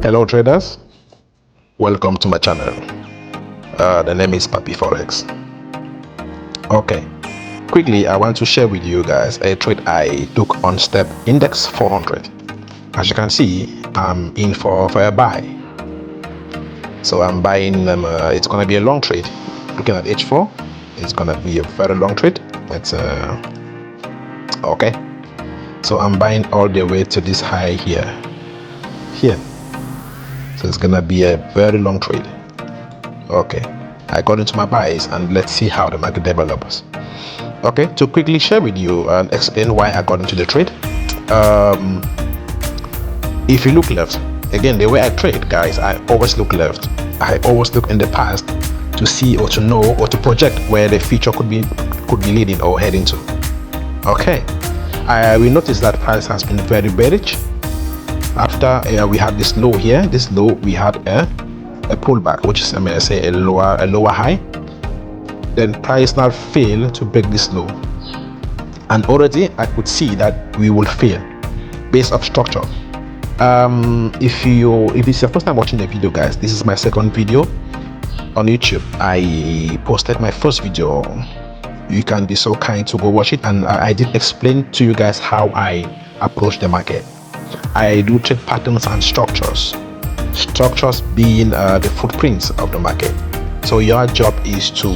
Hello traders, welcome to my channel. The name is Papi Forex. Okay, quickly I want to share with you guys a trade I took on step index 400. As you can see, I'm in for a buy. So I'm buying them. It's gonna be a long trade. Looking at H4, it's gonna be a very long trade. It's okay. So I'm buying all the way to this high here. So it's gonna be a very long trade. Okay, I got into my buys and let's see how the market develops. Okay, to quickly share with you and explain why I got into the trade. If you look left, again, the way I trade, guys, I always look left. I always look in the past to see or to know or to project where the future could be leading or heading to. Okay, we notice that price has been very bearish. After we had this low here, we had a pullback, which is, I mean, I say a lower high. Then price now failed to break this low, and already I could see that we will fail based off structure. If it's your first time watching the video, guys, this is my second video on YouTube. I posted my first video. You can be so kind to go watch it, and I did explain to you guys how I approach the market. I do trade patterns and structures being the footprints of the market. So your job is to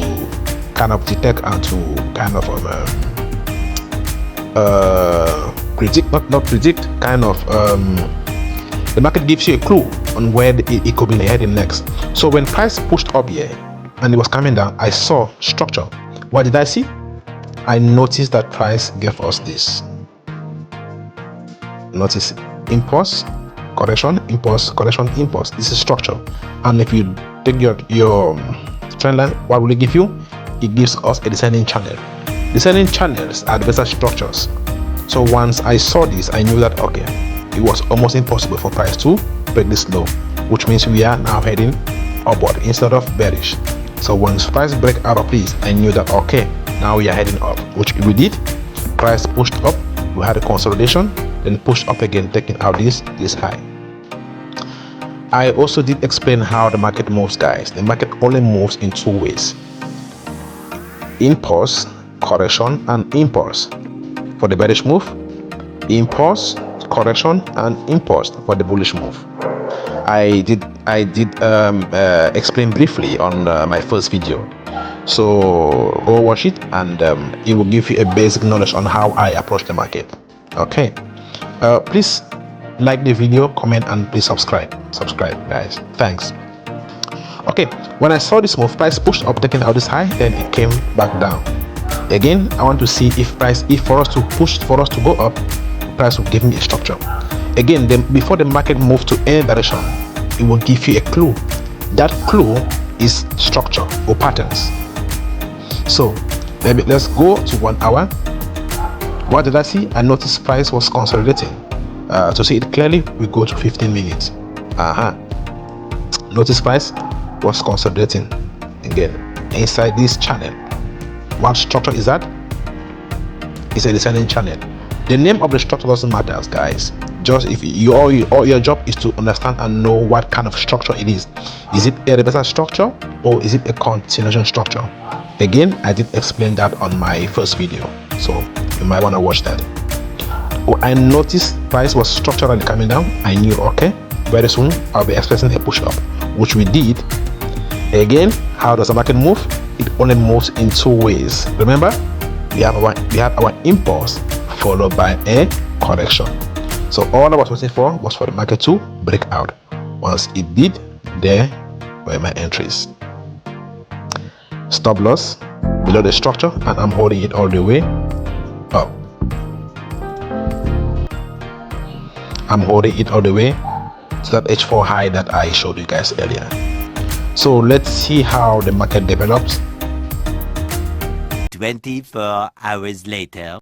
kind of detect and to kind of predict, not predict, kind of the market gives you a clue on where it could be heading next. So when price pushed up here and it was coming down, I saw structure. What did I see? I noticed that price gave us this. Notice impulse, correction, impulse, correction, impulse. This is structure. And if you take your trend line, what will it give you? It gives us a descending channel. Descending channels are the better structures. So once I saw this, I knew that okay, it was almost impossible for price to break this low, which means we are now heading upward instead of bearish. So once price break out of this, I knew that okay, now we are heading up, which we did. Price pushed up, we had a consolidation, then pushed up again, taking out this high. I also did explain how the market moves, guys. The market only moves in two ways: impulse, correction, and impulse for the bearish move, impulse, correction, and impulse for the bullish move. I did explain briefly on my first video, so go watch it, and it will give you a basic knowledge on how I approach the market. Okay, please like the video, comment, and please subscribe, guys. Thanks. Okay, when I saw this move, price pushed up, taking out this high, then it came back down again. I want to see if for us to go up, price will give me a structure again. Then before the market moves to any direction, it will give you a clue. That clue is structure or patterns. So let's go to 1 hour. What did I see? I noticed price was consolidating. To see it clearly, we go to 15 minutes. Notice price was consolidating again inside this channel. What structure is that? It's a descending channel. The name of the structure doesn't matter, guys. Just if all your job is to understand and know what kind of structure it is. Is it a reversal structure or is it a continuation structure? Again, I did explain that on my first video, so you might want to watch that. I noticed price was structurally coming down. I knew okay, very soon I'll be expecting a push up, which we did. Again, how does the market move? It only moves in two ways. Remember, we had our impulse followed by a correction. So all I was waiting for was for the market to break out. Once it did, there were my entries. Stop loss below the structure, and I'm holding it all the way up. I'm holding it all the way to that H4 high that I showed you guys earlier. So let's see how the market develops. 24 hours later.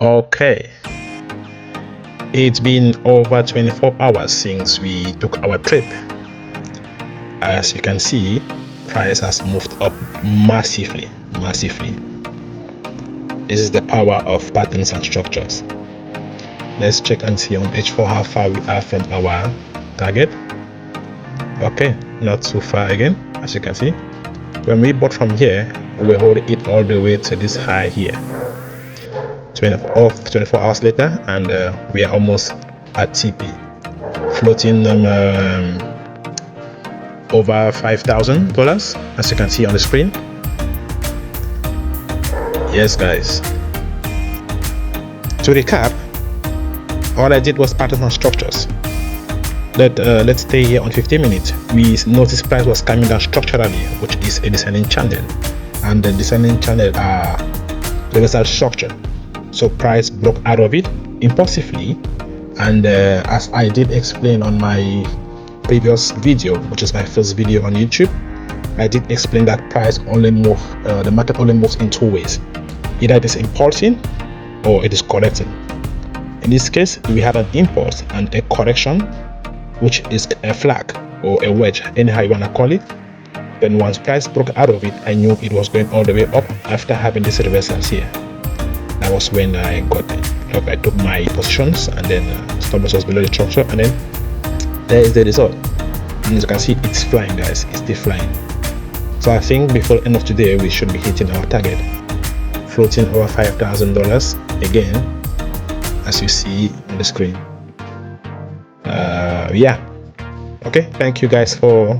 Okay, it's been over 24 hours since we took our trip. As you can see, price has moved up massively. This is the power of patterns and structures. Let's check and see on H4 how far we are from our target. Okay, not too far again, as you can see. When we bought from here, we hold it all the way to this high here. 24 hours later, and we are almost at TP, floating over $5,000, as you can see on the screen. Yes, guys. To recap, all I did was pattern on structures. Let's stay here on 15 minutes. We noticed price was coming down structurally, which is a descending channel, and the descending channel are reversal structure. So price broke out of it impulsively, and as I did explain on my previous video, which is my first video on YouTube, I did explain that price only move, the market only moves in two ways. Either it is impulsing or it is correcting. In this case, we had an impulse and a correction, which is a flag or a wedge, anyhow you want to call it. Then once price broke out of it, I knew it was going all the way up after having these reversals here. That was when I got it. Look, I took my positions, and then stop loss was below the structure, and then there is the result. And as you can see, it's flying, guys. It's still flying. So I think before the end of today, we should be hitting our target, floating over $5,000 again, as you see on the screen. Yeah. Okay. Thank you guys for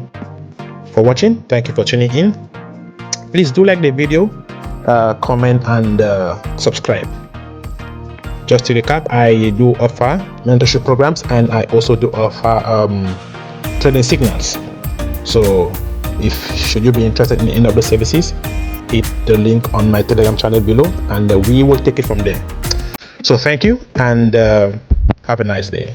watching. Thank you for tuning in. Please do like the video, comment, and subscribe. Just to recap, I do offer mentorship programs, and I also do offer trading signals. So should you be interested in any of the services, hit the link on my Telegram channel below, and we will take it from there. So thank you, and have a nice day.